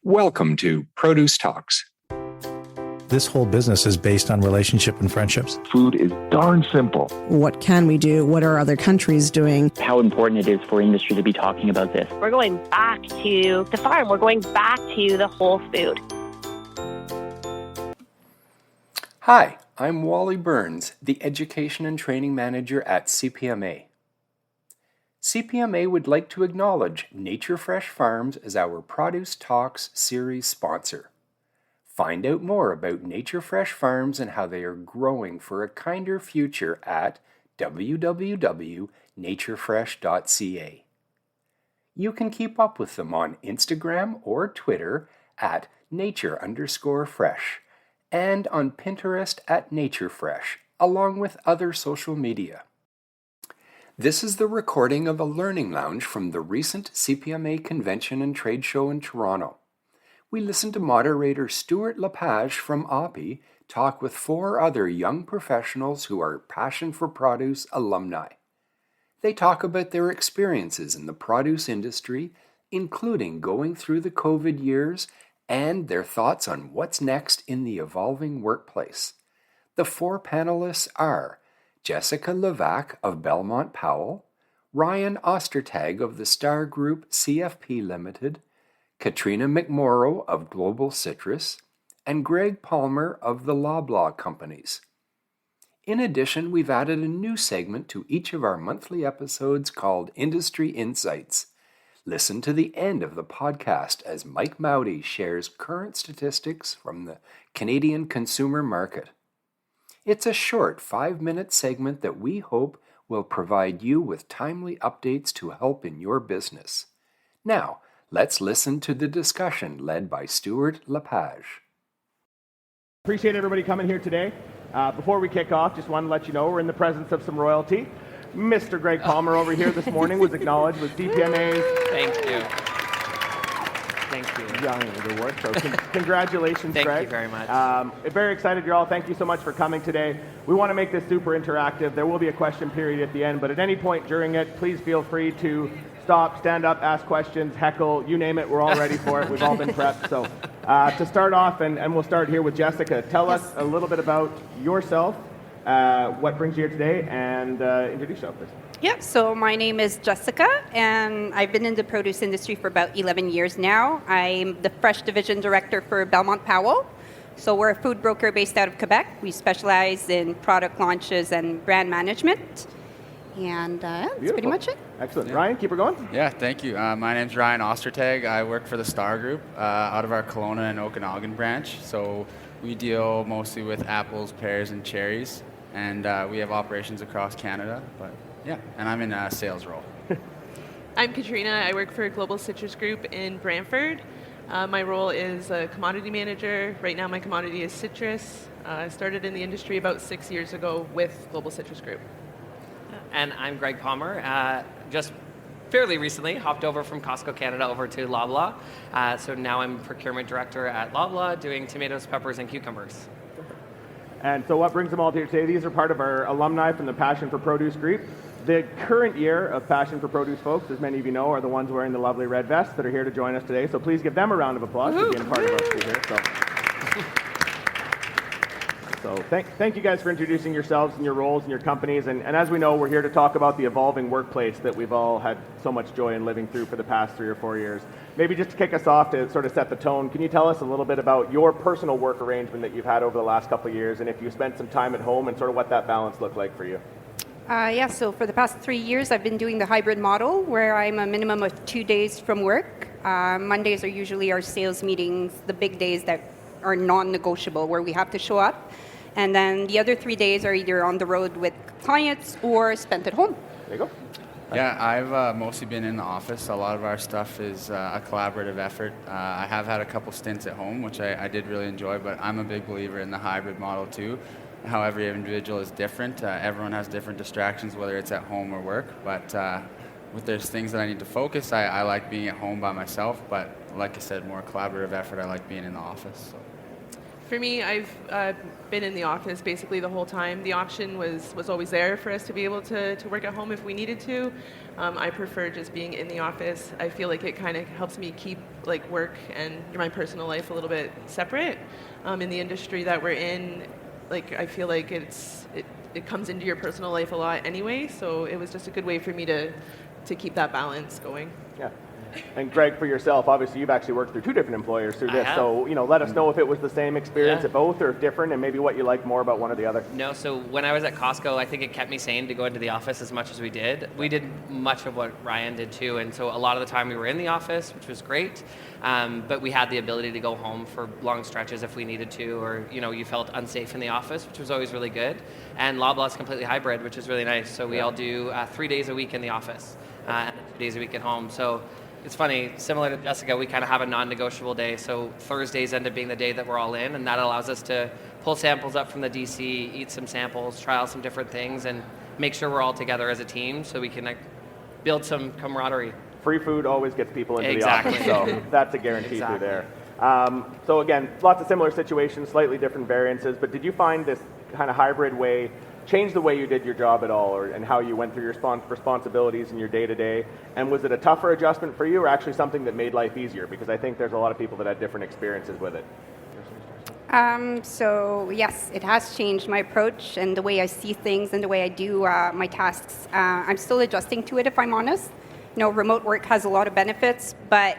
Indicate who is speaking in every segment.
Speaker 1: Welcome to Produce Talks.
Speaker 2: This whole business is based on relationship and friendships.
Speaker 3: Food is darn simple.
Speaker 4: What can we do? What are other countries doing?
Speaker 5: How important it is for industry to be talking about this.
Speaker 6: We're going back to the farm. We're going back to the whole food.
Speaker 1: Hi, I'm Wally Burns, the Education and Training Manager at CPMA. CPMA would like to acknowledge Nature Fresh Farms as our Produce Talks series sponsor. Find out more about Nature Fresh Farms and how they are growing for a kinder future at www.naturefresh.ca. You can keep up with them on Instagram or Twitter at nature_fresh and on Pinterest at naturefresh, along with other social media. This is the recording of a learning lounge from the recent CPMA Convention and Trade Show in Toronto. We listened to Moderator Stewart Lapage from Oppy talk with 4 other young professionals who are Passion for Produce alumni. They talk about their experiences in the produce industry, including going through the COVID years, and their thoughts on what's next in the evolving workplace. The 4 panelists are Jessica Levac of Bellemont Powell, Ryan Ostertag of the Star Group CFP Limited, Katrina McMorrow of Global Citrus, and Greg Palmer of the Loblaw companies. In addition, we've added a new segment to each of our monthly episodes called Industry Insights. Listen to the end of the podcast as Mike Mauti shares current statistics from the Canadian consumer market. It's a short 5-minute segment that we hope will provide you with timely updates to help in your business. Now, let's listen to the discussion led by Stewart Lapage.
Speaker 7: Appreciate everybody coming here today. Before we kick off, just want to let you know we're in the presence of some royalty. Mr. Greg Palmer over here this morning was acknowledged with CPMA's
Speaker 8: Thank you.
Speaker 7: Young Award. So congratulations,
Speaker 8: Thank
Speaker 7: Greg.
Speaker 8: you very much.
Speaker 7: Very excited you're all. Thank you so much for coming today. We want to make this super interactive. There will be a question period at the end, but at any point during it, please feel free to stop, stand up, ask questions, heckle, you name it. We're all ready for it. We've all been prepped. So to start off, and we'll start here with Jessica. Tell us a little bit about yourself, what brings you here today, and introduce yourself, please.
Speaker 9: Yeah, so my name is Jessica, and I've been in the produce industry for about 11 years now. I'm the Fresh Division Director for Bellemont Powell. So we're a food broker based out of Quebec. We specialize in product launches and brand management. And that's pretty much it.
Speaker 7: Excellent. Yeah. Ryan, keep her going.
Speaker 8: Yeah, thank you. My name's Ryan Ostertag. I work for the Star Group out of our Kelowna and Okanagan branch. So we deal mostly with apples, pears, and cherries. And we have operations across Canada. But yeah, and I'm in a sales role.
Speaker 10: I'm Katrina. I work for Global Citrus Group in Brantford. My role is a commodity manager. Right now my commodity is citrus. I started in the industry about 6 years ago with Global Citrus Group.
Speaker 11: And I'm Greg Palmer. Just fairly recently hopped over from Costco Canada over to Loblaw. So now I'm procurement director at Loblaw doing tomatoes, peppers, and cucumbers.
Speaker 7: And so what brings them all here today? These are part of our alumni from the Passion for Produce group. The current year of Passion for Produce folks, as many of you know, are the ones wearing the lovely red vests that are here to join us today. So please give them a round of applause for being part of us here. So thank you guys for introducing yourselves and your roles and your companies. And as we know, we're here to talk about the evolving workplace that we've all had so much joy in living through for the past 3 or 4 years. Maybe just to kick us off to sort of set the tone, can you tell us a little bit about your personal work arrangement that you've had over the last couple of years, and if you spent some time at home and sort of what that balance looked like for you?
Speaker 9: So for the past 3 years, I've been doing the hybrid model where I'm a minimum of 2 days from work. Mondays are usually our sales meetings, the big days that are non-negotiable where we have to show up. And then the other 3 days are either on the road with clients or spent at home.
Speaker 7: There you go.
Speaker 8: Yeah, I've mostly been in the office. A lot of our stuff is a collaborative effort. I have had a couple stints at home, which I did really enjoy, but I'm a big believer in the hybrid model too. How every individual is different. Everyone has different distractions, whether it's at home or work. But if there's things that I need to focus, I like being at home by myself. But like I said, more collaborative effort. I like being in the office. So.
Speaker 10: For me, I've been in the office basically the whole time. The option was always there for us to be able to work at home if we needed to. I prefer just being in the office. I feel like it kind of helps me keep like work and my personal life a little bit separate. In the industry that we're in, like I feel like it comes into your personal life a lot anyway. So it was just a good way for me to keep that balance going.
Speaker 7: Yeah. And Greg, for yourself, obviously you've actually worked through 2 different employers through this. So, let us know if it was the same experience at both or different, and maybe what you like more about one or the other.
Speaker 11: No, so when I was at Costco, I think it kept me sane to go into the office as much as we did. We did much of what Ryan did too, and so a lot of the time we were in the office, which was great, but we had the ability to go home for long stretches if we needed to, or you felt unsafe in the office, which was always really good. And Loblaw is completely hybrid, which is really nice. So we all do 3 days a week in the office and 2 days a week at home. So it's funny, similar to Jessica, we kind of have a non-negotiable day. So Thursdays end up being the day that we're all in, and that allows us to pull samples up from the DC, eat some samples, try out some different things, and make sure we're all together as a team so we can build some camaraderie.
Speaker 7: Free food always gets people into
Speaker 11: Exactly.
Speaker 7: the office, so that's a guarantee
Speaker 11: Exactly.
Speaker 7: through there. So again, lots of similar situations, slightly different variances, but did you find this kind of hybrid way change the way you did your job at all, and how you went through your responsibilities in your day-to-day? And was it a tougher adjustment for you, or actually something that made life easier? Because I think there's a lot of people that had different experiences with it.
Speaker 9: So yes, it has changed my approach and the way I see things and the way I do my tasks. I'm still adjusting to it, if I'm honest. Remote work has a lot of benefits, but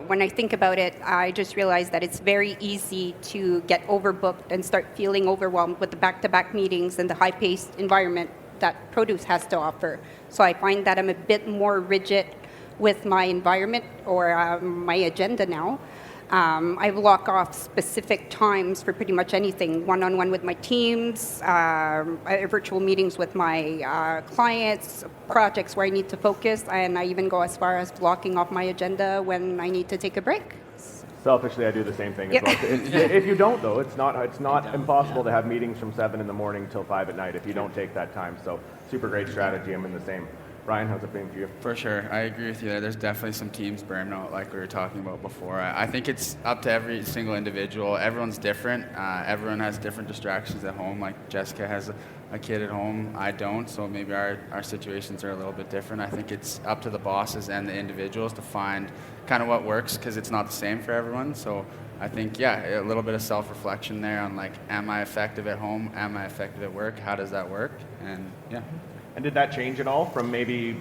Speaker 9: when I think about it, I just realized that it's very easy to get overbooked and start feeling overwhelmed with the back-to-back meetings and the high-paced environment that Produce has to offer. So I find that I'm a bit more rigid with my environment or my agenda now. I block off specific times for pretty much anything, one-on-one with my teams, virtual meetings with my clients, projects where I need to focus, and I even go as far as blocking off my agenda when I need to take a break.
Speaker 7: Selfishly, I do the same thing as well. If you don't, though, it's not impossible to have meetings from 7 in the morning till 5 at night if you don't take that time. So super great strategy. I'm in the same. Ryan, how's it been for you?
Speaker 8: For sure. I agree with you there. There's definitely some teams burn out like we were talking about before. I think it's up to every single individual. Everyone's different. Everyone has different distractions at home. Like Jessica has a kid at home. I don't, so maybe our situations are a little bit different. I think it's up to the bosses and the individuals to find kind of what works, because it's not the same for everyone. So I think, a little bit of self-reflection there on am I effective at home? Am I effective at work? How does that work? And
Speaker 7: And did that change at all from maybe,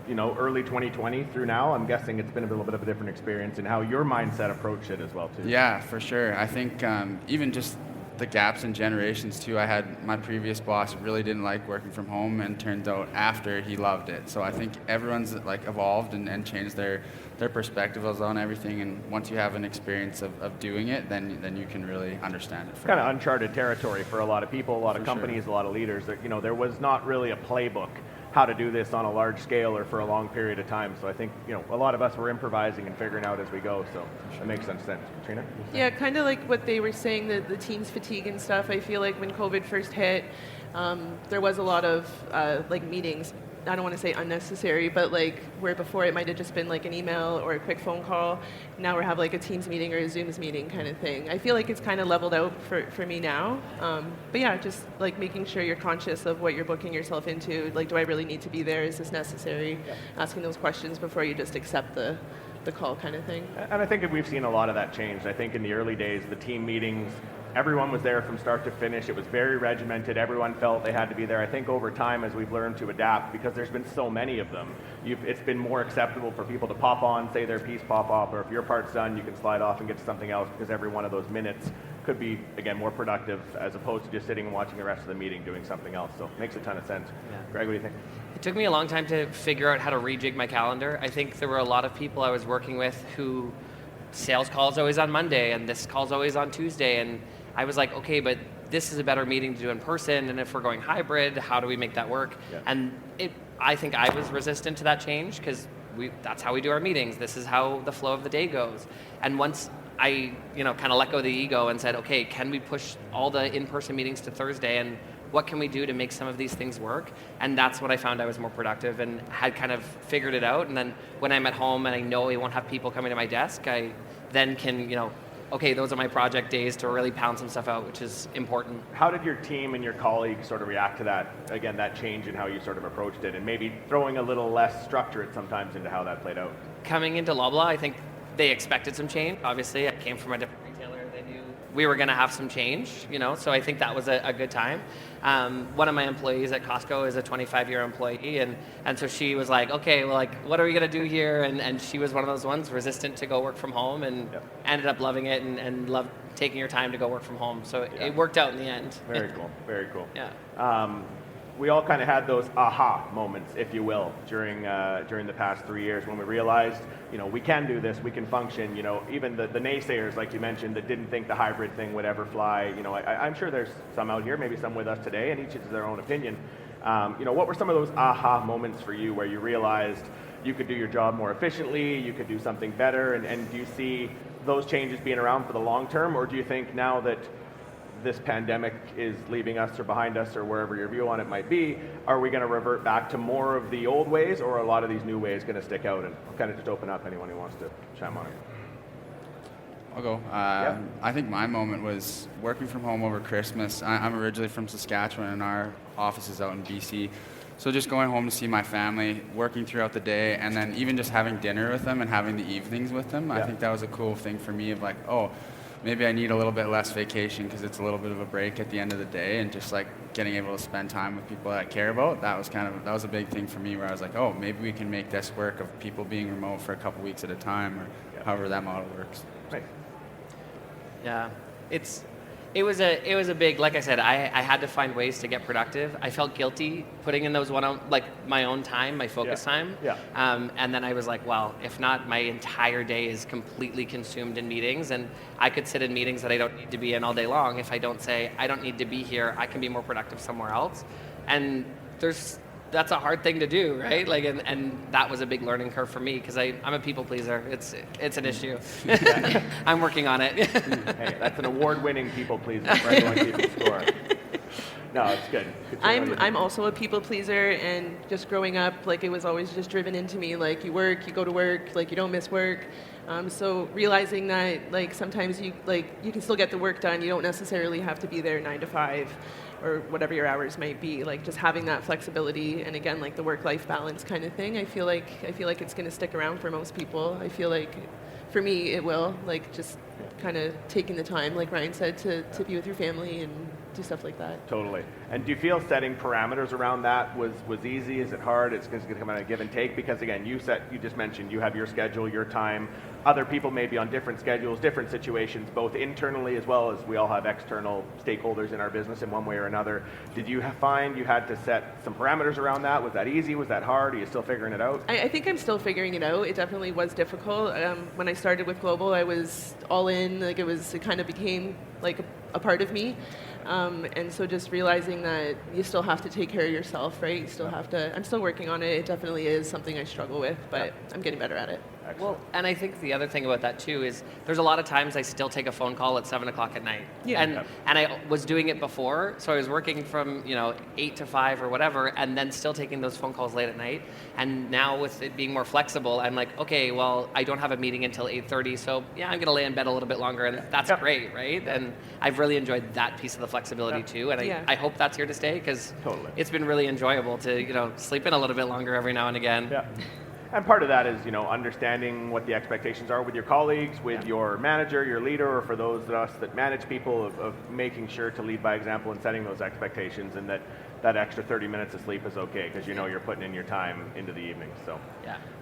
Speaker 7: early 2020 through now? I'm guessing it's been a little bit of a different experience in how your mindset approached it as well, too.
Speaker 8: Yeah, for sure. I think even just the gaps in generations, too. I had my previous boss really didn't like working from home, and turns out after he loved it. So I think everyone's evolved and changed their perspectives on everything. And once you have an experience of doing it, then you can really understand it.
Speaker 7: Kind of uncharted territory for a lot of people, a lot of companies, a lot of leaders. That there was not really a playbook how to do this on a large scale or for a long period of time. So I think a lot of us were improvising and figuring out as we go. So it makes sense. Katrina?
Speaker 10: Yeah, kind of like what they were saying, the team's fatigue and stuff. I feel like when COVID first hit, there was a lot of meetings. I don't want to say unnecessary, but where before it might have just been an email or a quick phone call. Now we have a Teams meeting or a Zooms meeting kind of thing. I feel like it's kind of leveled out for me now. But yeah, just making sure you're conscious of what you're booking yourself into. Do I really need to be there? Is this necessary? Yeah. Asking those questions before you just accept the call kind of thing.
Speaker 7: And I think we've seen a lot of that change. I think in the early days, the team meetings, everyone was there from start to finish. It was very regimented. Everyone felt they had to be there. I think over time, as we've learned to adapt, because there's been so many of them, it's been more acceptable for people to pop on, say their piece, pop off, or if your part's done, you can slide off and get to something else, because every one of those minutes could be, again, more productive as opposed to just sitting and watching the rest of the meeting doing something else. So it makes a ton of sense. Yeah. Greg, what do you think?
Speaker 11: It took me a long time to figure out how to rejig my calendar. I think there were a lot of people I was working with who sales call's always on Monday and this call's always on Tuesday, and I was like, okay, but this is a better meeting to do in person, and if we're going hybrid, how do we make that work? Yeah. And I think I was resistant to that change, because that's how we do our meetings. This is how the flow of the day goes. And once I kind of let go of the ego and said, okay, can we push all the in-person meetings to Thursday, and what can we do to make some of these things work? And that's when I found I was more productive and had kind of figured it out. And then when I'm at home and I know I won't have people coming to my desk, I then can, okay, those are my project days to really pound some stuff out, which is important.
Speaker 7: How did your team and your colleagues sort of react to that, again, that change in how you sort of approached it, and maybe throwing a little less structure sometimes into how that played out?
Speaker 11: Coming into Loblaw, I think they expected some change. Obviously, I came from a different retailer. They knew we were going to have some change, so I think that was a good time. One of my employees at Costco is a 25-year employee, and so she was like, okay, well, like, what are we going to do here? And she was one of those ones resistant to go work from home, and ended up loving it and loved taking her time to go work from home. So it worked out in the end.
Speaker 7: Very cool. Very cool.
Speaker 11: Yeah.
Speaker 7: We all kind of had those aha moments, if you will, during the past 3 years when we realized, we can do this, we can function. Even the naysayers, like you mentioned, that didn't think the hybrid thing would ever fly. I'm sure there's some out here, maybe some with us today, and each has their own opinion. What were some of those aha moments for you where you realized you could do your job more efficiently, you could do something better, and do you see those changes being around for the long term, or do you think now that this pandemic is leaving us or behind us or wherever your view on it might be, are we going to revert back to more of the old ways, or are a lot of these new ways going to stick out? And I'll kind of just open up anyone who wants to chime on it.
Speaker 8: I'll go. I think my moment was working from home over Christmas. I'm originally from Saskatchewan, and our office is out in BC. So just going home to see my family, working throughout the day, and then even just having dinner with them and having the evenings with them, I think that was a cool thing for me of like, maybe I need a little bit less vacation because it's a little bit of a break at the end of the day, and just like getting able to spend time with people that I care about. That was a big thing for me, where I was like, maybe we can make this work of people being remote for a couple weeks at a time, or however that model works.
Speaker 7: Right.
Speaker 11: Yeah, it was a big, like I said, I had to find ways to get productive. I felt guilty putting in those my own time, my focus time.
Speaker 7: Yeah.
Speaker 11: And then I was like, well, if not, my entire day is completely consumed in meetings, and I could sit in meetings that I don't need to be in all day long. If I don't say, I don't need to be here, I can be more productive somewhere else. And that's a hard thing to do, right? Like, and that was a big learning curve for me, because I'm a people pleaser. It's an issue. I'm working on it.
Speaker 7: Hey, that's an award-winning people pleaser for everyone keeping score. No, it's good.
Speaker 10: I'm also a people pleaser, and just growing up, like, it was always just driven into me, like, you work, you go to work, like, you don't miss work. So realizing that, like, sometimes you can still get the work done. You don't necessarily have to be there 9 to 5 or whatever your hours might be. Like, just having that flexibility, and again, like the work-life balance kind of thing. I feel like it's going to stick around for most people. I feel like for me it will, like, just kind of taking the time, like Ryan said, to be with your family and do stuff like that.
Speaker 7: Totally. And do you feel setting parameters around that was easy? Is it hard? It's going to come out of give and take, because again, you just mentioned you have your schedule, your time. Other people may be on different schedules, different situations, both internally as well as we all have external stakeholders in our business in one way or another. Did you find you had to set some parameters around that? Was that easy? Was that hard? Are you still figuring it out?
Speaker 10: I think I'm still figuring it out. It definitely was difficult. When I started with Global, I was all in. Like, it kind of became like a part of me. And so just realizing that you still have to take care of yourself, right? You still have to. I'm still working on it. It definitely is something I struggle with, but I'm getting better at it.
Speaker 11: Well, and I think the other thing about that too is there's a lot of times I still take a phone call at 7 o'clock at night.
Speaker 10: Yeah.
Speaker 11: And I was doing it before, so I was working from 8 to 5 or whatever, and then still taking those phone calls late at night. And now with it being more flexible, I'm like, okay, well, I don't have a meeting until 8:30, so yeah, I'm gonna lay in bed a little bit longer, and that's great, right? And I've really enjoyed that piece of the flexibility too, and I hope that's here to stay, because it's been really enjoyable to sleep in a little bit longer every now and again.
Speaker 7: Yeah. And part of that is, understanding what the expectations are with your colleagues, with your manager, your leader, or for those of us that manage people, of making sure to lead by example and setting those expectations, and that extra 30 minutes of sleep is okay, because you're putting in your time into the evening. So,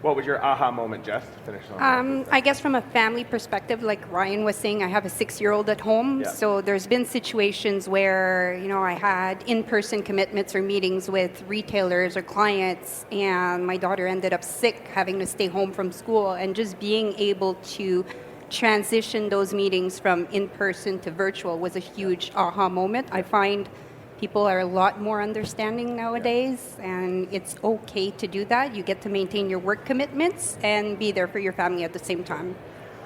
Speaker 7: what was your aha moment, Jess? Finish on
Speaker 9: I guess from a family perspective, like Ryan was saying, I have a 6-year-old at home, so there's been situations where I had in-person commitments or meetings with retailers or clients, and my daughter ended up sick, having to stay home from school, and just being able to transition those meetings from in-person to virtual was a huge aha moment. I find people are a lot more understanding nowadays, and it's okay to do that. You get to maintain your work commitments and be there for your family at the same time.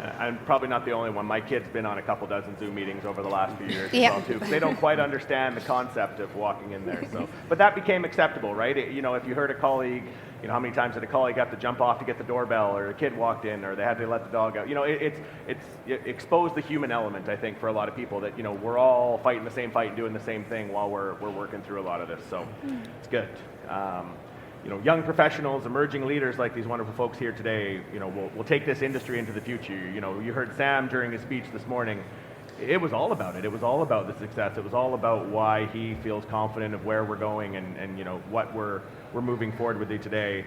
Speaker 7: I'm probably not the only one. My kid's been on a couple dozen Zoom meetings over the last few years
Speaker 9: Yeah.
Speaker 7: as well too, because they don't quite understand the concept of walking in there. So, but that became acceptable, right? If you heard a colleague, how many times did a colleague have to jump off to get the doorbell, or a kid walked in, or they had to let the dog out? It exposed the human element, I think, for a lot of people that we're all fighting the same fight and doing the same thing while we're working through a lot of this. So it's good. Young professionals, emerging leaders like these wonderful folks here today, will take this industry into the future. You heard Sam during his speech this morning. It was all about it. It was all about the success. It was all about why he feels confident of where we're going and what we're moving forward with today.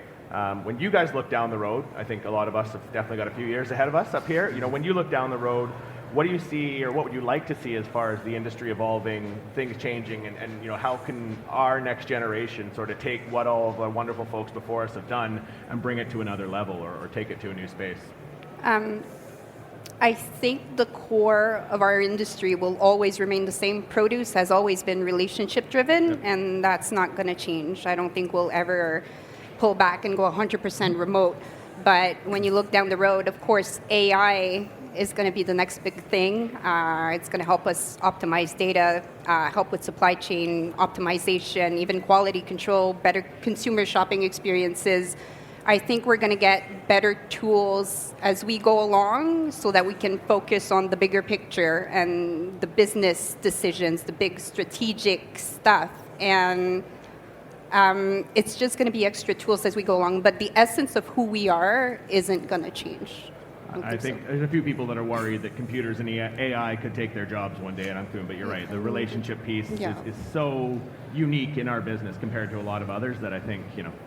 Speaker 7: When you guys look down the road, I think a lot of us have definitely got a few years ahead of us up here. When you look down the road, what do you see, or what would you like to see as far as the industry evolving, things changing, and how can our next generation sort of take what all of the wonderful folks before us have done and bring it to another level, or take it to a new space?
Speaker 9: I think the core of our industry will always remain the same. Produce has always been relationship driven, and that's not going to change. I don't think we'll ever pull back and go 100% remote. But when you look down the road, of course, AI is going to be the next big thing. It's going to help us optimize data, help with supply chain optimization, even quality control, better consumer shopping experiences. I think we're going to get better tools as we go along so that we can focus on the bigger picture and the business decisions, the big strategic stuff. And it's just going to be extra tools as we go along. But the essence of who we are isn't going to change.
Speaker 7: I think there's a few people that are worried that computers and AI could take their jobs one day, and I'm doing, but you're right. The relationship piece is so unique in our business compared to a lot of others that I think,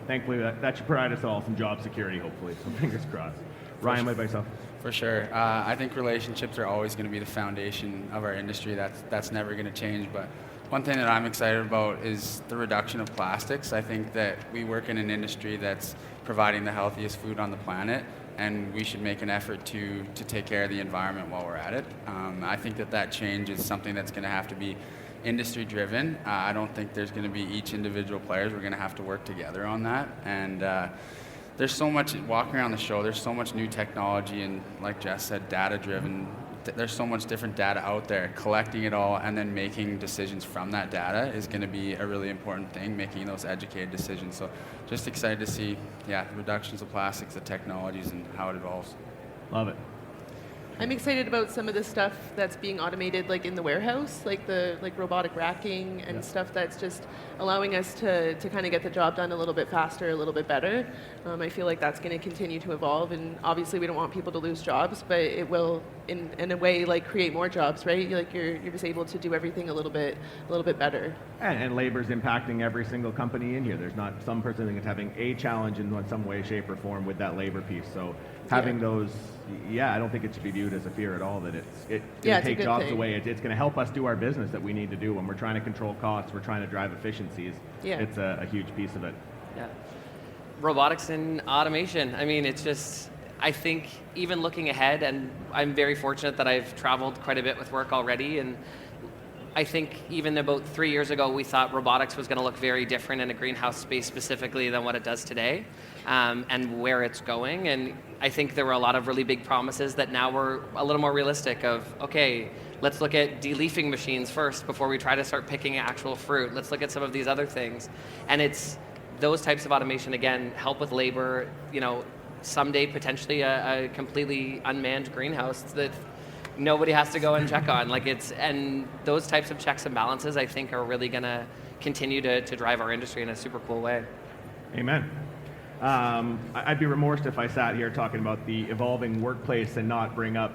Speaker 7: thankfully that should provide us all some job security, hopefully. So fingers crossed. Ryan, what about yourself?
Speaker 8: For sure. I think relationships are always going to be the foundation of our industry. That's never going to change. But one thing that I'm excited about is the reduction of plastics. I think that we work in an industry that's providing the healthiest food on the planet, and we should make an effort to take care of the environment while we're at it. I think that change is something that's going to have to be industry driven. I don't think there's going to be each individual players. We're going to have to work together on that. And there's so much, walking around the show, there's so much new technology and, like Jess said, data driven. There's so much different data out there. Collecting it all and then making decisions from that data is going to be a really important thing, making those educated decisions. So just excited to see, the reductions of plastics, the technologies, and how it evolves.
Speaker 7: Love it.
Speaker 10: I'm excited about some of the stuff that's being automated, like in the warehouse, like robotic racking and stuff that's just allowing us to kind of get the job done a little bit faster, a little bit better. I feel like that's going to continue to evolve, and obviously we don't want people to lose jobs, but it will, in a way, create more jobs, right? You're just able to do everything a little bit better.
Speaker 7: And labor's impacting every single company in here. There's not some person that's having a challenge in some way, shape, or form with that labor piece. So having those, I don't think it should be viewed as a fear at all that it's going to take jobs away. It's going to help us do our business that we need to do when we're trying to control costs, we're trying to drive efficiencies. It's a huge piece of it.
Speaker 11: Yeah. Robotics and automation. I mean, it's just, I think even looking ahead, and I'm very fortunate that I've traveled quite a bit with work already, and I think even about 3 years ago, we thought robotics was going to look very different in a greenhouse space specifically than what it does today, and where it's going. And I think there were a lot of really big promises that now we're a little more realistic of, okay, let's look at de-leafing machines first before we try to start picking actual fruit. Let's look at some of these other things. And it's those types of automation, again, help with labor, someday potentially a completely unmanned greenhouse that nobody has to go and check on. And those types of checks and balances, I think, are really going to continue to drive our industry in a super cool way.
Speaker 7: Amen. I'd be remorse if I sat here talking about the evolving workplace and not bring up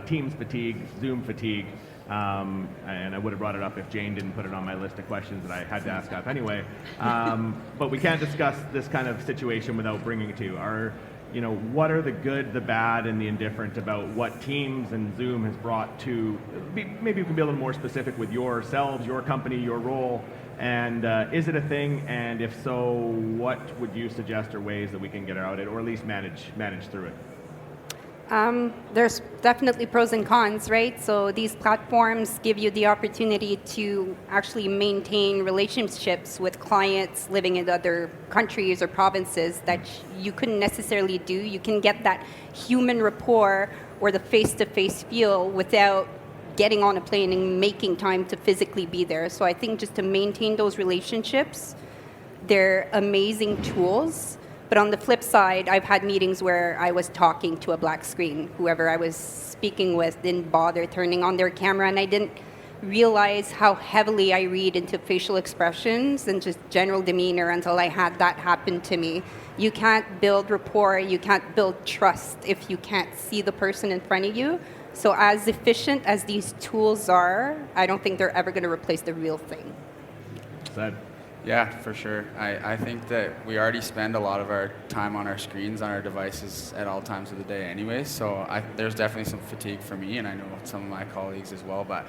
Speaker 7: Teams fatigue, Zoom fatigue, and I would have brought it up if Jane didn't put it on my list of questions that I had to ask up anyway. But we can't discuss this kind of situation without bringing it to what are the good, the bad, and the indifferent about what Teams and Zoom has brought to, maybe you can be a little more specific with yourselves, your company, your role, and is it a thing, and if so, what would you suggest are ways that we can get around it, or at least manage through it?
Speaker 9: There's definitely pros and cons, right? So these platforms give you the opportunity to actually maintain relationships with clients living in other countries or provinces that you couldn't necessarily do. You can get that human rapport or the face-to-face feel without getting on a plane and making time to physically be there. So I think just to maintain those relationships, they're amazing tools. But on the flip side, I've had meetings where I was talking to a black screen. Whoever I was speaking with didn't bother turning on their camera, and I didn't realize how heavily I read into facial expressions and just general demeanor until I had that happen to me. You can't build rapport, you can't build trust if you can't see the person in front of you. So as efficient as these tools are, I don't think they're ever going to replace the real thing.
Speaker 7: Said.
Speaker 8: Yeah, for sure. I think that we already spend a lot of our time on our screens, on our devices at all times of the day anyway, so there's definitely some fatigue for me, and I know some of my colleagues as well, but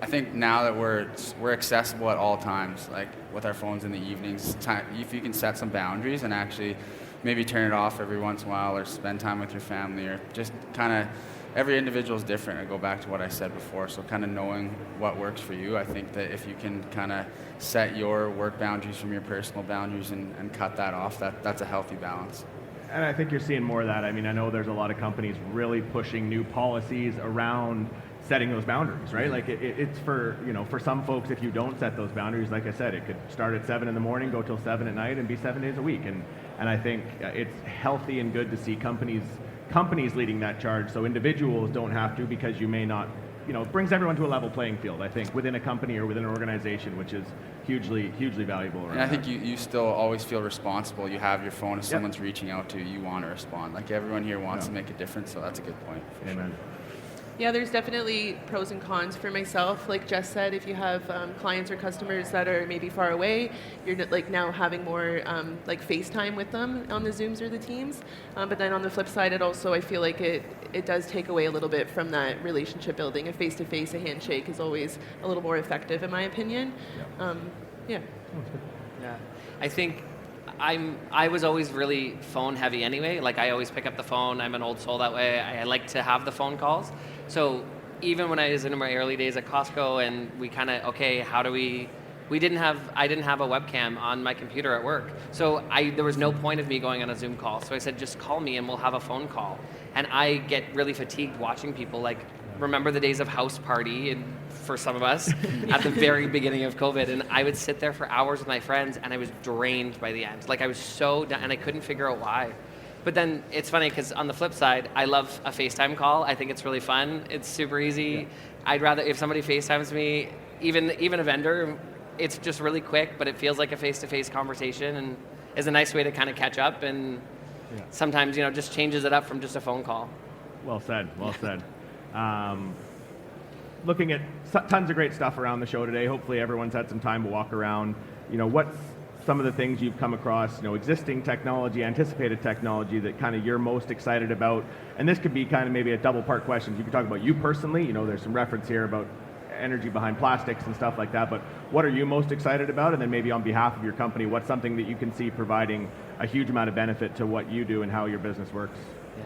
Speaker 8: I think now that we're accessible at all times, like with our phones in the evenings, if you can set some boundaries and actually maybe turn it off every once in a while or spend time with your family or just kind of, every individual is different. I go back to what I said before, so kind of knowing what works for you. I think that if you can kind of set your work boundaries from your personal boundaries and cut that off, that's a healthy balance.
Speaker 7: And I think you're seeing more of that. I mean, I know there's a lot of companies really pushing new policies around setting those boundaries, right? Like it's for, for some folks, if you don't set those boundaries, like I said, it could start at 7 in the morning, go till 7 at night, and be 7 days a week. And I think it's healthy and good to see companies leading that charge, so individuals don't have to, because you may not, it brings everyone to a level playing field, I think, within a company or within an organization, which is hugely valuable.
Speaker 8: And I think you still always feel responsible. You have your phone. If someone's reaching out to you, you want to respond. Like everyone here wants to make a difference, so that's a good point.
Speaker 7: Amen.
Speaker 8: Sure.
Speaker 10: Yeah, there's definitely pros and cons for myself. Like Jess said, if you have clients or customers that are maybe far away, you're like now having more like FaceTime with them on the Zooms or the Teams. But then on the flip side, I feel like it does take away a little bit from that relationship building. A face-to-face, a handshake is always a little more effective, in my opinion. Yeah.
Speaker 11: I think I was always really phone heavy anyway. Like I always pick up the phone. I'm an old soul that way. I like to have the phone calls. So even when I was in my early days at Costco and we kind of, how do I didn't have a webcam on my computer at work. So there was no point of me going on a Zoom call. So I said, just call me and we'll have a phone call. And I get really fatigued watching people. Like, remember the days of House Party and for some of us at the very beginning of COVID, and I would sit there for hours with my friends and I was drained by the end. Like I was so done and I couldn't figure out why. But then it's funny because on the flip side, I love a FaceTime call. I think it's really fun. It's super easy. Yeah. I'd rather, if somebody FaceTimes me, even a vendor, it's just really quick, but it feels like a face-to-face conversation and is a nice way to kind of catch up, and sometimes, just changes it up from just a phone call.
Speaker 7: Well said. Looking at tons of great stuff around the show today. Hopefully everyone's had some time to walk around. What's some of the things you've come across, existing technology, anticipated technology that kind of you're most excited about? And this could be kind of maybe a double part question. You could talk about you personally. There's some reference here about energy behind plastics and stuff like that, but what are you most excited about? And then maybe on behalf of your company, what's something that you can see providing a huge amount of benefit to what you do and how your business works?
Speaker 11: Yeah.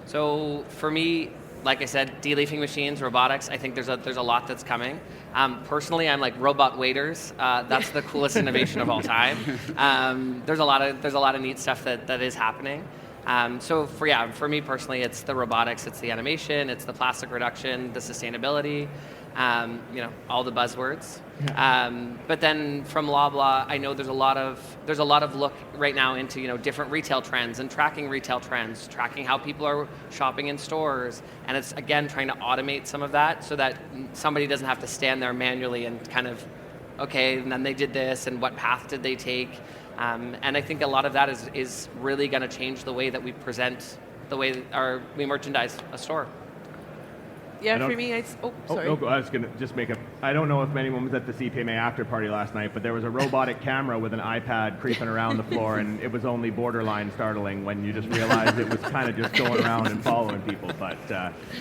Speaker 11: So for me, like I said, de-leafing machines, robotics, I think there's a lot that's coming. Personally, I'm like robot waiters. That's the coolest innovation of all time. There's a lot of neat stuff that is happening. So for me personally, it's the robotics, it's the animation, it's the plastic reduction, the sustainability, all the buzzwords. Yeah. But then from Loblaw, I know there's a lot of look right now into different retail trends and tracking retail trends, tracking how people are shopping in stores, and it's again trying to automate some of that so that somebody doesn't have to stand there manually and kind of, and then they did this and what path did they take, and I think a lot of that is really going to change the way that we present, the way we merchandise a store.
Speaker 10: Yeah, for me, sorry.
Speaker 7: I was going to just I don't know if anyone was at the CPMA after party last night, but there was a robotic camera with an iPad creeping around the floor, and it was only borderline startling when you just realized it was kind of just going around and following people. But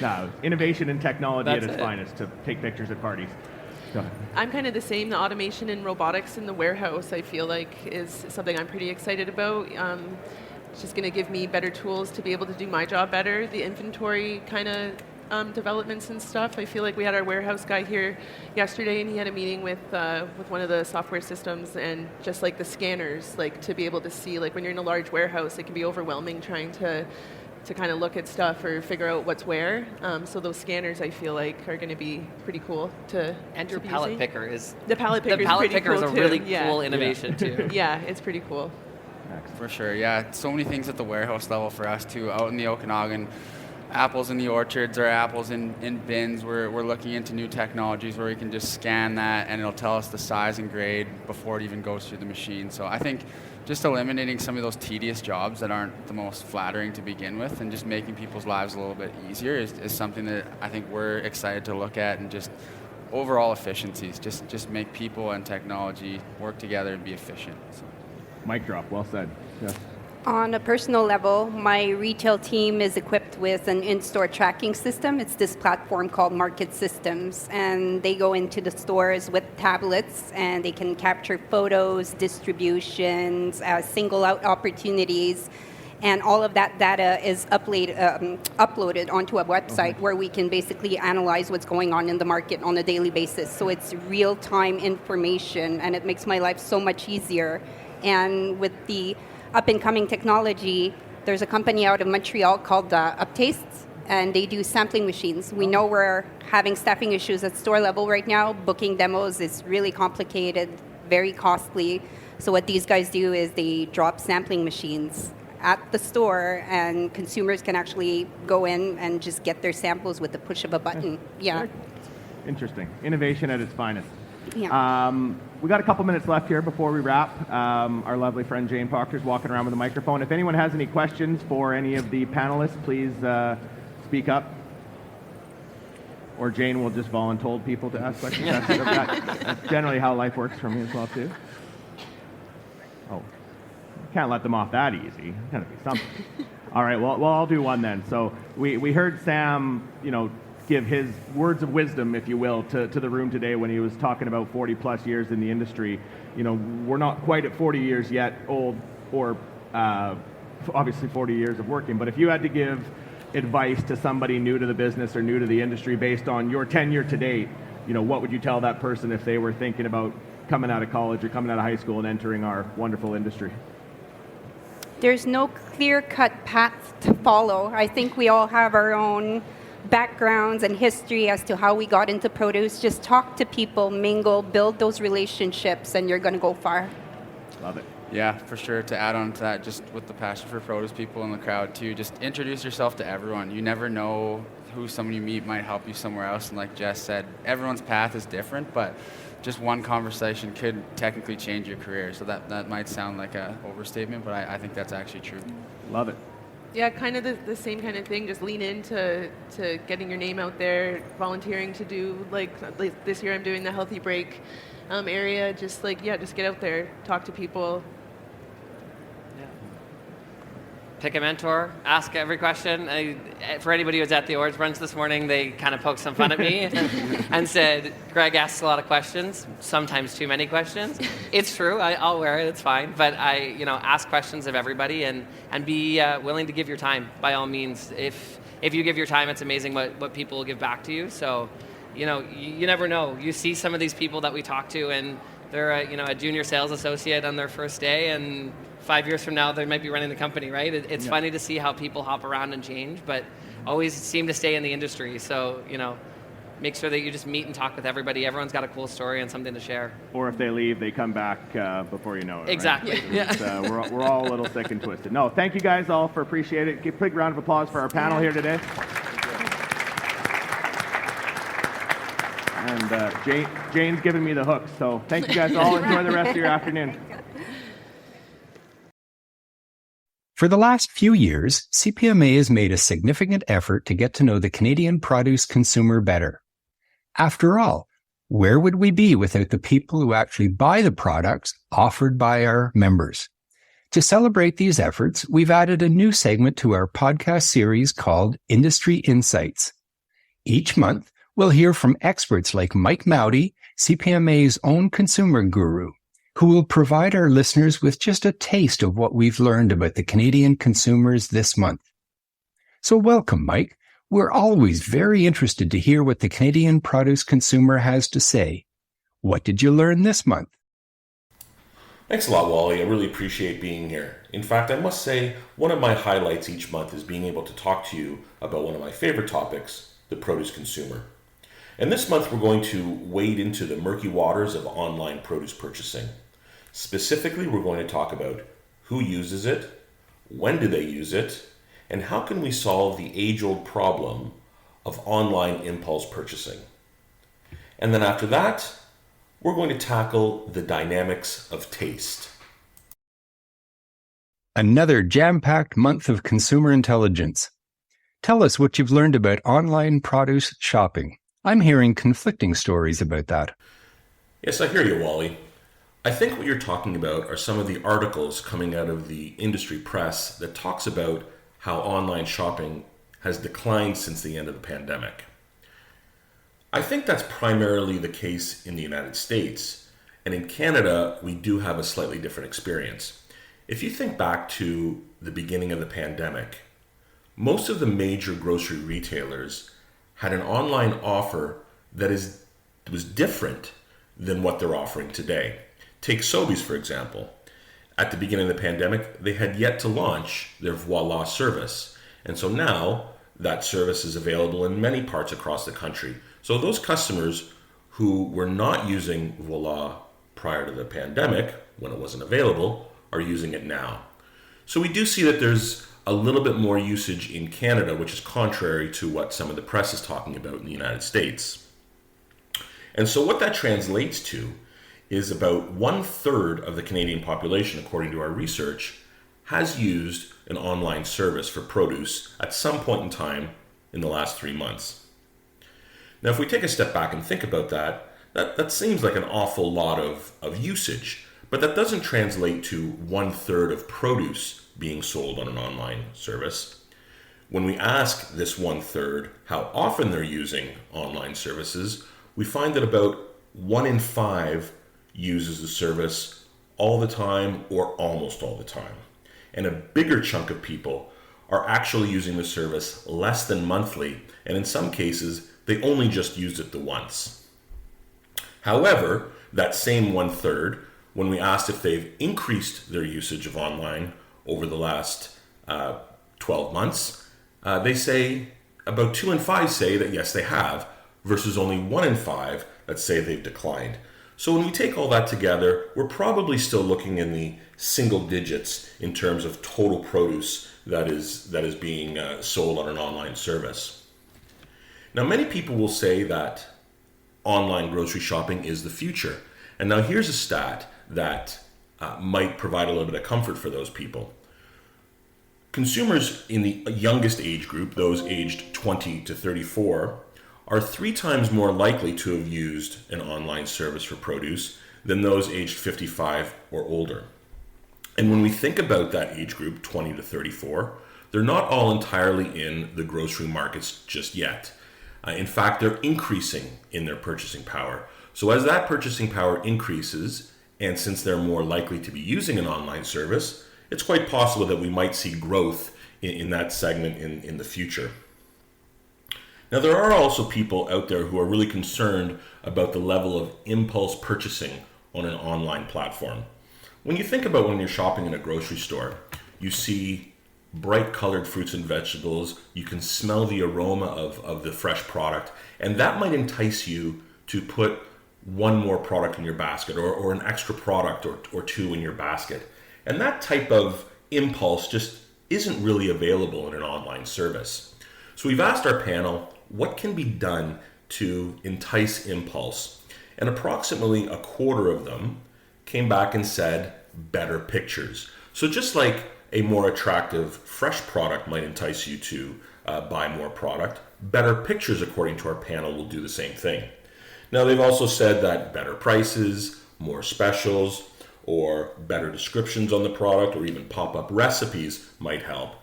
Speaker 7: no, innovation and technology at its finest to take pictures at parties.
Speaker 10: I'm kind of the same. The automation and robotics in the warehouse, I feel like, is something I'm pretty excited about. It's just going to give me better tools to be able to do my job better. The inventory kind of developments and stuff. I feel like we had our warehouse guy here yesterday, and he had a meeting with one of the software systems, and just like the scanners, like to be able to see, like when you're in a large warehouse, it can be overwhelming trying to kind of look at stuff or figure out what's where. So those scanners, I feel like, are going to be pretty cool to
Speaker 11: And your
Speaker 10: be
Speaker 11: pallet
Speaker 10: using.
Speaker 11: picker is
Speaker 10: The pallet picker
Speaker 11: is a
Speaker 10: too.
Speaker 11: really cool innovation too.
Speaker 10: Yeah, it's pretty cool.
Speaker 8: For sure, yeah. So many things at the warehouse level for us too. Out in the Okanagan, apples in the orchards or apples in bins. We're looking into new technologies where we can just scan that and it'll tell us the size and grade before it even goes through the machine. So I think just eliminating some of those tedious jobs that aren't the most flattering to begin with and just making people's lives a little bit easier is something that I think we're excited to look at, and just overall efficiencies. Just make people and technology work together and be efficient. So.
Speaker 7: Mic drop. Well said. Yes.
Speaker 9: On a personal level, my retail team is equipped with an in-store tracking system. It's this platform called Market Systems, and they go into the stores with tablets, and they can capture photos, distributions, single-out opportunities, and all of that data is uploaded onto a website where we can basically analyze what's going on in the market on a daily basis. So it's real-time information, and it makes my life so much easier. And with the up-and-coming technology, there's a company out of Montreal called Uptastes, and they do sampling machines. We know we're having staffing issues at store level right now. Booking demos is really complicated, very costly. So what these guys do is they drop sampling machines at the store, and consumers can actually go in and just get their samples with the push of a button. Yeah.
Speaker 7: Interesting. Innovation at its finest.
Speaker 9: Yeah.
Speaker 7: We got a couple minutes left here before we wrap. Our lovely friend Jane Proctor's walking around with a microphone. If anyone has any questions for any of the panelists, please speak up. Or Jane will just voluntold people to ask questions. That's generally how life works for me as well, too. Oh, can't let them off that easy. It's got to be something. All right, well, I'll do one then. So we heard Sam, give his words of wisdom, if you will, to the room today when he was talking about 40 plus years in the industry. We're not quite at 40 years yet old, or obviously 40 years of working, but if you had to give advice to somebody new to the business or new to the industry based on your tenure to date, what would you tell that person if they were thinking about coming out of college or coming out of high school and entering our wonderful industry?
Speaker 9: There's no clear-cut path to follow. I think we all have our own backgrounds and history as to how we got into produce. Just talk to people, mingle, build those relationships, and you're going to go far.
Speaker 7: Love it.
Speaker 8: Yeah, for sure. To add on to that, just with the passion for produce people in the crowd too, just introduce yourself to everyone. You never know who someone you meet might help you somewhere else. And like Jess said, everyone's path is different, but just one conversation could technically change your career. So that might sound like an overstatement, but I think that's actually true.
Speaker 7: Love it.
Speaker 10: Yeah, kind of the same kind of thing. Just lean into getting your name out there, volunteering to do, like this year I'm doing the Healthy Break area. Just get out there, talk to people.
Speaker 11: Yeah. Pick a mentor, ask every question. For anybody who was at the Orange Brunch this morning, they kind of poked some fun at me and said, Greg asks a lot of questions, sometimes too many questions. It's true, I'll wear it, it's fine. But I ask questions of everybody and be willing to give your time, by all means. If you give your time, it's amazing what people will give back to you. So, you never know. You see some of these people that we talk to, and they're a junior sales associate on their first day, and 5 years from now, they might be running the company, right? It's funny to see how people hop around and change, but always seem to stay in the industry. So, make sure that you just meet and talk with everybody. Everyone's got a cool story and something to share.
Speaker 7: Or if they leave, they come back before you know it.
Speaker 11: Exactly.
Speaker 7: Right? Yeah. We're all a little sick and twisted. No, thank you guys all for appreciating it. Give a big round of applause for our panel here today. And Jane's giving me the hook, so thank you guys all. Enjoy the rest of your afternoon.
Speaker 1: For the last few years, CPMA has made a significant effort to get to know the Canadian produce consumer better. After all, where would we be without the people who actually buy the products offered by our members? To celebrate these efforts, we've added a new segment to our podcast series called Industry Insights. Each month, we'll hear from experts like Mike Mauti, CPMA's own consumer guru, who will provide our listeners with just a taste of what we've learned about the Canadian consumers this month. So welcome, Mike. We're always very interested to hear what the Canadian produce consumer has to say. What did you learn this month?
Speaker 12: Thanks a lot, Wally. I really appreciate being here. In fact, I must say, one of my highlights each month is being able to talk to you about one of my favorite topics, the produce consumer. And this month we're going to wade into the murky waters of online produce purchasing. Specifically, we're going to talk about who uses it, when do they use it, and how can we solve the age-old problem of online impulse purchasing. And then after that, we're going to tackle the dynamics of taste.
Speaker 1: Another jam-packed month of consumer intelligence. Tell us what you've learned about online produce shopping. I'm hearing conflicting stories about that.
Speaker 12: Yes, I hear you, Wally. I think what you're talking about are some of the articles coming out of the industry press that talks about how online shopping has declined since the end of the pandemic. I think that's primarily the case in the United States, and in Canada, we do have a slightly different experience. If you think back to the beginning of the pandemic, most of the major grocery retailers had an online offer that was different than what they're offering today. Take Sobeys, for example. At the beginning of the pandemic, they had yet to launch their Voila service. And so now that service is available in many parts across the country. So those customers who were not using Voila prior to the pandemic, when it wasn't available, are using it now. So we do see that there's a little bit more usage in Canada, which is contrary to what some of the press is talking about in the United States. And so what that translates to is about 1/3 of the Canadian population, according to our research, has used an online service for produce at some point in time in the last 3 months. Now, if we take a step back and think about that seems like an awful lot of usage, but that doesn't translate to 1/3 of produce being sold on an online service. When we ask this 1/3 how often they're using online services, we find that about 1 in 5 uses the service all the time or almost all the time. And a bigger chunk of people are actually using the service less than monthly, and in some cases, they only just used it the once. However, that same 1/3, when we asked if they've increased their usage of online over the last 12 months, they say about 2 in 5 say that yes, they have, versus only 1 in 5 that say they've declined. So when we take all that together, we're probably still looking in the single digits in terms of total produce that is being sold on an online service. Now, many people will say that online grocery shopping is the future. And now here's a stat that might provide a little bit of comfort for those people. Consumers in the youngest age group, those aged 20 to 34, are 3 times more likely to have used an online service for produce than those aged 55 or older. And when we think about that age group, 20 to 34, they're not all entirely in the grocery markets just yet. In fact, they're increasing in their purchasing power. So as that purchasing power increases, and since they're more likely to be using an online service, it's quite possible that we might see growth in that segment in the future. Now, there are also people out there who are really concerned about the level of impulse purchasing on an online platform. When you think about when you're shopping in a grocery store, you see bright colored fruits and vegetables, you can smell the aroma of the fresh product, and that might entice you to put one more product in your basket or an extra product or 2 in your basket. And that type of impulse just isn't really available in an online service. So we've asked our panel, what can be done to entice impulse? And approximately 1/4 of them came back and said better pictures. So just like a more attractive fresh product might entice you to buy more product, better pictures, according to our panel, will do the same thing. Now, they've also said that better prices, more specials, or better descriptions on the product, or even pop-up recipes might help.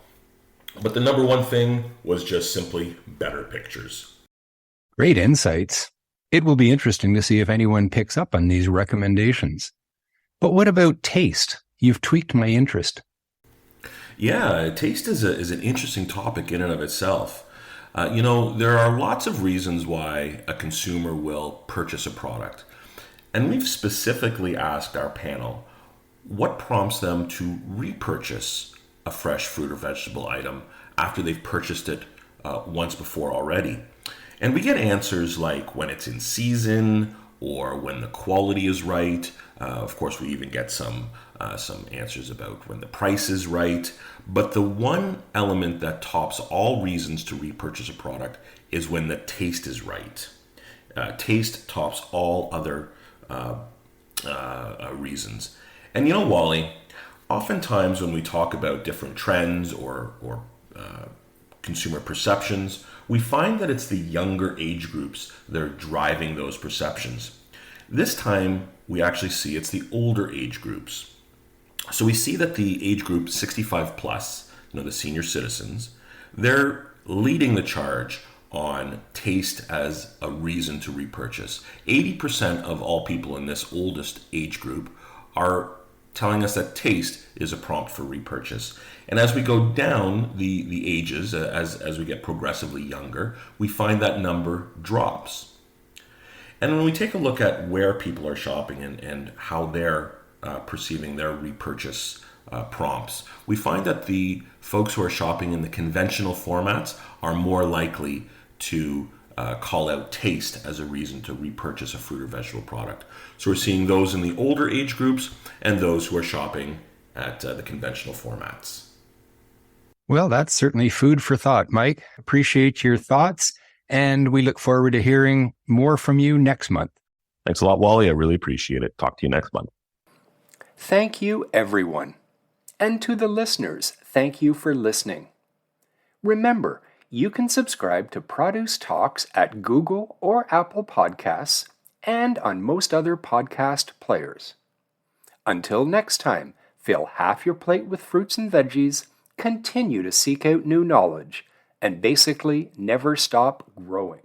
Speaker 12: But the number one thing was just simply better pictures.
Speaker 1: Great insights. It will be interesting to see if anyone picks up on these recommendations. But what about taste? You've tweaked my interest.
Speaker 12: Yeah, taste is an interesting topic in and of itself. There are lots of reasons why a consumer will purchase a product. And we've specifically asked our panel, what prompts them to repurchase a fresh fruit or vegetable item after they've purchased it once before already? And we get answers like when it's in season or when the quality is right. Of course, we even get some answers about when the price is right. But the one element that tops all reasons to repurchase a product is when the taste is right. Taste tops all other reasons. And you know, Wally, oftentimes when we talk about different trends or consumer perceptions, we find that it's the younger age groups that are driving those perceptions. This time, we actually see it's the older age groups. So we see that the age group 65 plus, the senior citizens, they're leading the charge on taste as a reason to repurchase. 80% of all people in this oldest age group are telling us that taste is a prompt for repurchase. And as we go down the ages, as we get progressively younger, we find that number drops. And when we take a look at where people are shopping and how they're perceiving their repurchase prompts, we find that the folks who are shopping in the conventional formats are more likely to call out taste as a reason to repurchase a fruit or vegetable product. So we're seeing those in the older age groups and those who are shopping at the conventional formats.
Speaker 1: Well, that's certainly food for thought, Mike. Appreciate your thoughts, and we look forward to hearing more from you next month.
Speaker 13: Thanks a lot, Wally. I really appreciate it. Talk to you next month.
Speaker 1: Thank you, everyone. And to the listeners, thank you for listening. Remember, you can subscribe to Produce Talks at Google or Apple Podcasts and on most other podcast players. Until next time, fill half your plate with fruits and veggies, continue to seek out new knowledge, and basically never stop growing.